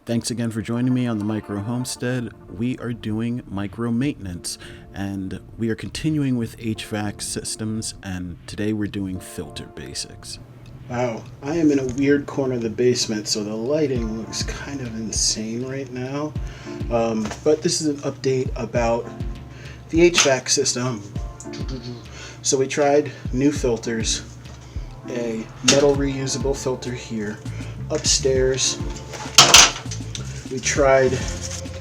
Thanks again for joining me on the Micro Homestead. We are doing micro maintenance and we are continuing with HVAC systems, and today we're doing filter basics. Wow, I am in a weird corner of the basement, so the lighting looks kind of insane right now. But this is an update about the HVAC system. So we tried new filters, a metal reusable filter here. Upstairs, we tried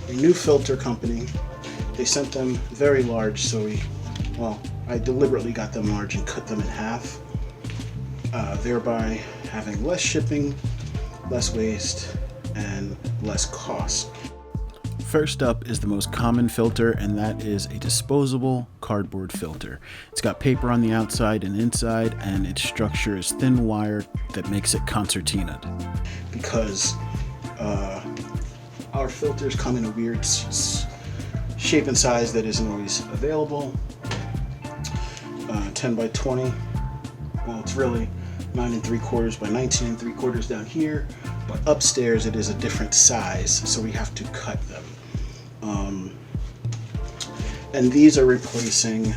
a new filter company. They sent them very large, so I deliberately got them large and cut them in half, thereby having less shipping, less waste, and less cost. First up is the most common filter, and that is a disposable cardboard filter. It's got paper on the outside and inside, and its structure is thin wire that makes it concertinaed. Because our filters come in a weird shape and size that isn't always available. 10 by 20. Well, it's really 9 3/4 by 19 3/4 down here, but upstairs it is a different size, so we have to cut them. And these are replacing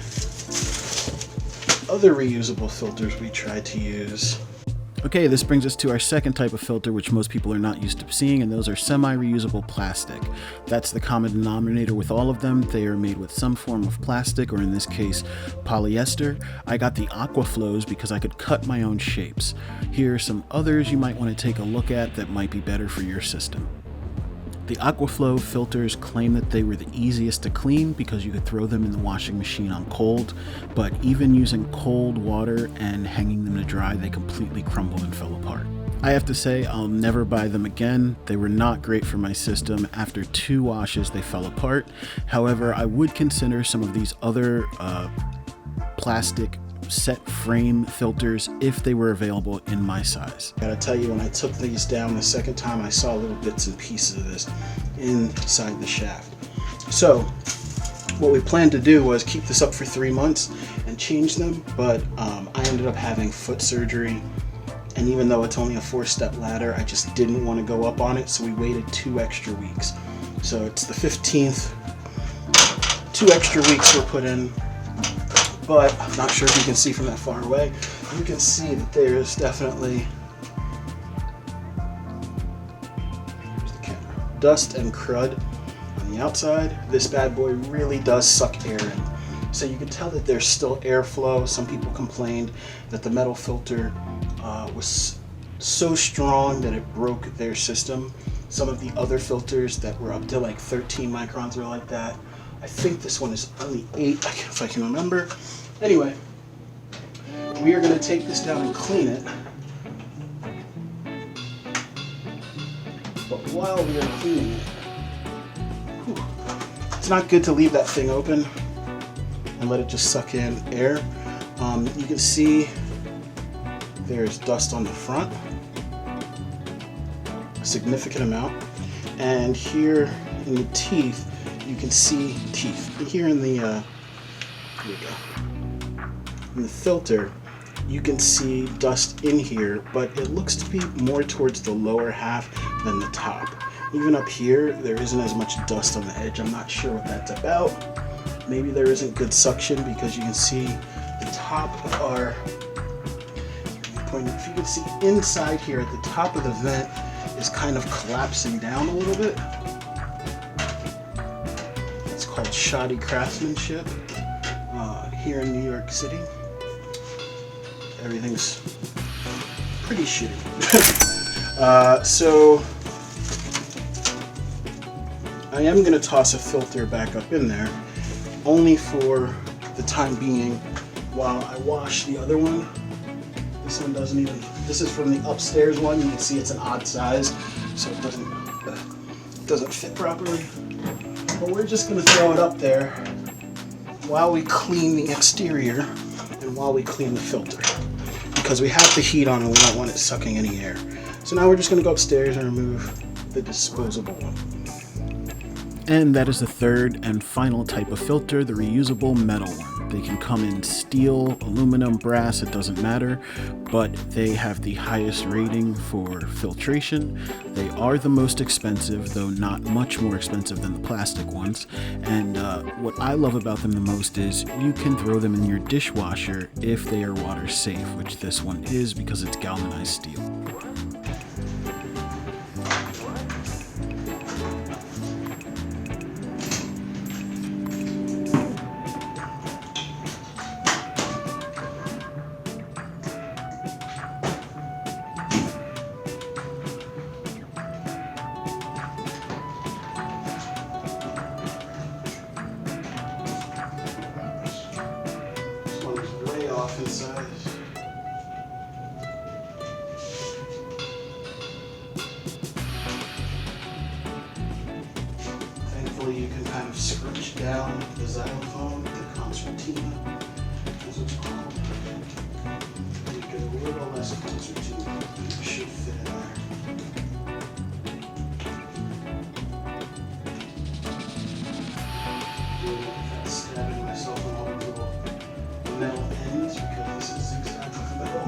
other reusable filters we tried to use. Okay, this brings us to our second type of filter, which most people are not used to seeing, and those are semi-reusable plastic. That's the common denominator with all of them. They are made with some form of plastic, or in this case, polyester. I got the Aquaflows because I could cut my own shapes. Here are some others you might want to take a look at that might be better for your system. The Aquaflow filters claim that they were the easiest to clean because you could throw them in the washing machine on cold, but even using cold water and hanging them to dry, they completely crumbled and fell apart. I have to say, I'll never buy them again. They were not great for my system. After 2 washes, they fell apart. However, I would consider some of these other plastic set frame filters if they were available in my size. I gotta tell you, when I took these down the second time, I saw little bits and pieces of this inside the shaft. So what we planned to do was keep this up for 3 months and change them, but I ended up having foot surgery, and even though it's only a 4-step ladder, I just didn't want to go up on it, so we waited 2 extra weeks. So it's the 15th, 2 extra weeks were put in. But I'm not sure if you can see from that far away. You can see that there's definitely dust and crud on the outside. This bad boy really does suck air in. So you can tell that there's still airflow. Some people complained that the metal filter was so strong that it broke their system. Some of the other filters that were up to like 13 microns were like that. I think this one is only 8, if I can remember. Anyway, we are going to take this down and clean it. But while we are cleaning it, it's not good to leave that thing open and let it just suck in air. You can see there's dust on the front, a significant amount. And here in the teeth, you can see teeth. And here in the, here we go. In the filter, you can see dust in here, but it looks to be more towards the lower half than the top. Even up here, there isn't as much dust on the edge. I'm not sure what that's about. Maybe there isn't good suction because you can see the top of our, if you can see inside here at the top of the vent is kind of collapsing down a little bit. It's called shoddy craftsmanship here in New York City. Everything's pretty shitty. So I am going to toss a filter back up in there, only for the time being while I wash the other one. This one doesn't even, this is from the upstairs one. You can see it's an odd size, so it doesn't fit properly. But we're just going to throw it up there while we clean the exterior and while we clean the filter, because we have the heat on and we don't want it sucking any air. So now we're just going to go upstairs and remove the disposable one. And that is the third and final type of filter, the reusable metal one. They can come in steel, aluminum, brass, it doesn't matter, but they have the highest rating for filtration. They are the most expensive, though not much more expensive than the plastic ones. And what I love about them the most is you can throw them in your dishwasher if they are water safe, which this one is because it's galvanized steel. Off in size. Thankfully, you can kind of scrunch down the xylophone, the concertina, as it's called. You get a little less concertina. It should fit in there. Stabbing myself in all the little metal ends because this is exactly metal.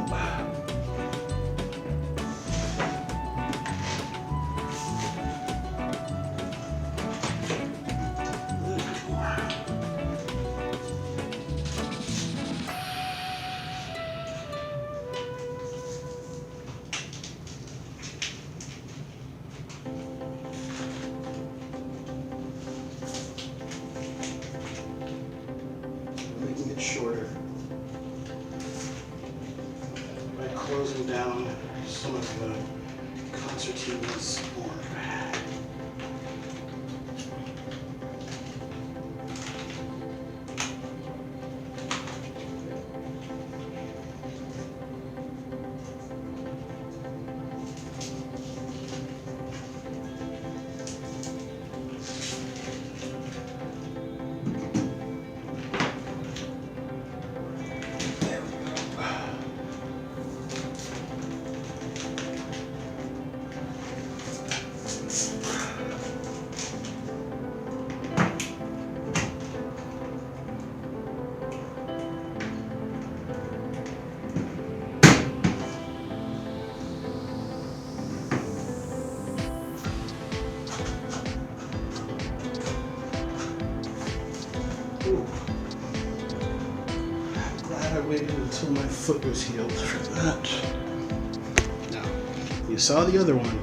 Making it shorter by closing down some of the concertinas more. I waited until my foot was healed for that. Now, you saw the other one,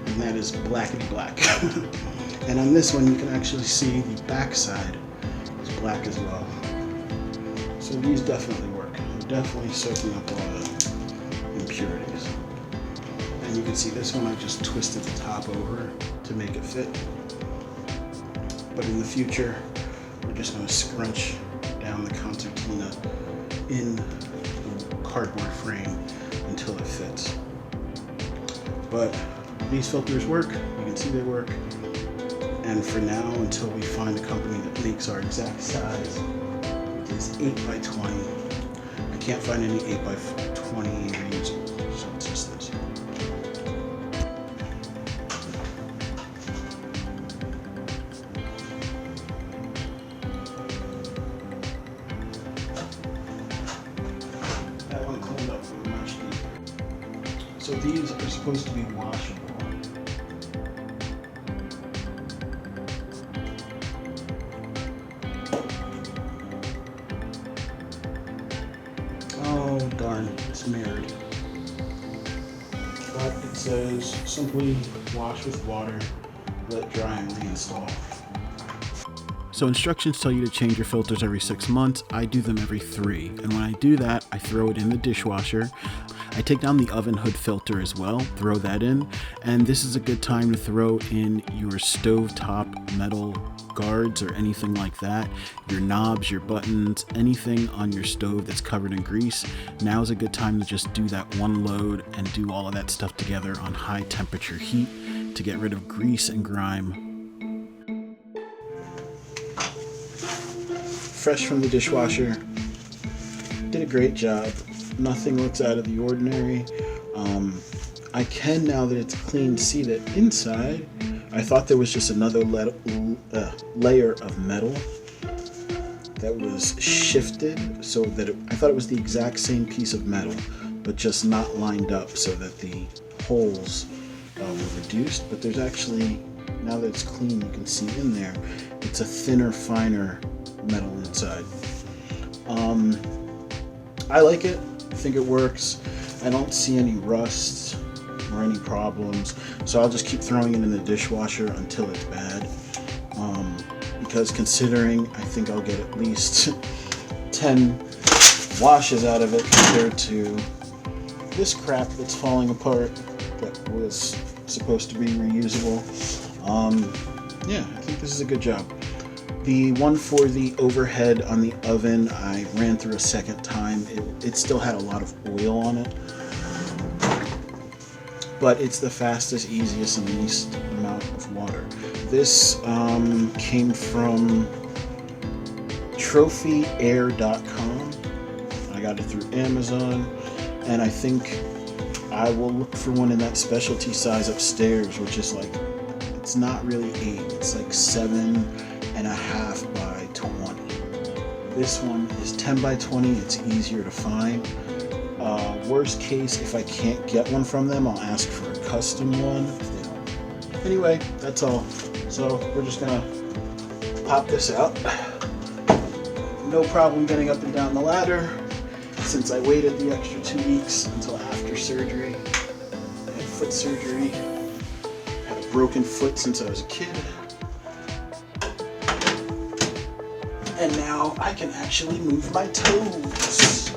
and that is blackety black. And on this one, you can actually see the back side is black as well. So these definitely work. They're definitely soaking up all the impurities. And you can see this one, I just twisted the top over to make it fit. But in the future, we're just going to scrunch down the concertina in the cardboard frame until it fits. But these filters work, you can see they work. And for now, until we find a company that makes our exact size, it is 8x20. I can't find any 8x20 reusable, so it's just this. That one cleaned up much deeper. So these are supposed to be washable. Oh darn, it's mirrored. But it says simply wash with water, let dry and reinstall. So instructions tell you to change your filters every 6 months. I do them every 3. And when I do that, I throw it in the dishwasher. I take down the oven hood filter as well, throw that in. And this is a good time to throw in your stovetop metal guards or anything like that, your knobs, your buttons, anything on your stove that's covered in grease. Now is a good time to just do that one load and do all of that stuff together on high temperature heat to get rid of grease and grime. Fresh from the dishwasher, did a great job. Nothing looks out of the ordinary. I can, now that it's clean, see that inside I thought there was just another layer of metal that was shifted so that I thought it was the exact same piece of metal, but just not lined up so that the holes were reduced. But there's actually, now that it's clean, you can see in there, it's a thinner, finer metal inside. I like it. I think it works. I don't see any rust or any problems, so I'll just keep throwing it in the dishwasher until it's bad. Because considering I think I'll get at least 10 washes out of it compared to this crap that's falling apart that was supposed to be reusable. Yeah, I think this is a good job. The one for the overhead on the oven, I ran through a second time. It still had a lot of oil on it, but it's the fastest, easiest, and least amount of water. This came from trophyair.com. I got it through Amazon, and I think I will look for one in that specialty size upstairs, which is like, it's not really 8, it's like 7.5 by 20. This one is 10 by 20, it's easier to find. Worst case, if I can't get one from them, I'll ask for a custom one if they don't. Anyway, that's all. So we're just gonna pop this out. No problem getting up and down the ladder since I waited the extra 2 weeks until after surgery. I had foot surgery. I had a broken foot since I was a kid. And now I can actually move my toes.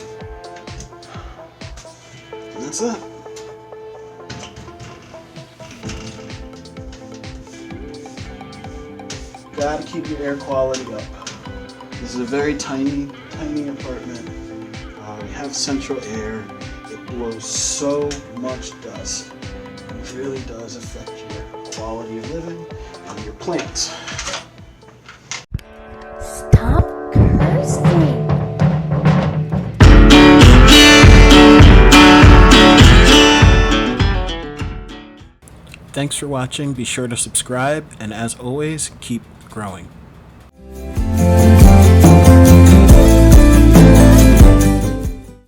And that's it. Gotta keep your air quality up. This is a very tiny apartment. We have central air. It blows so much dust. It really does affect your quality of living and your plants. Stop cursing. Thanks for watching. Be sure to subscribe, and as always, keep growing.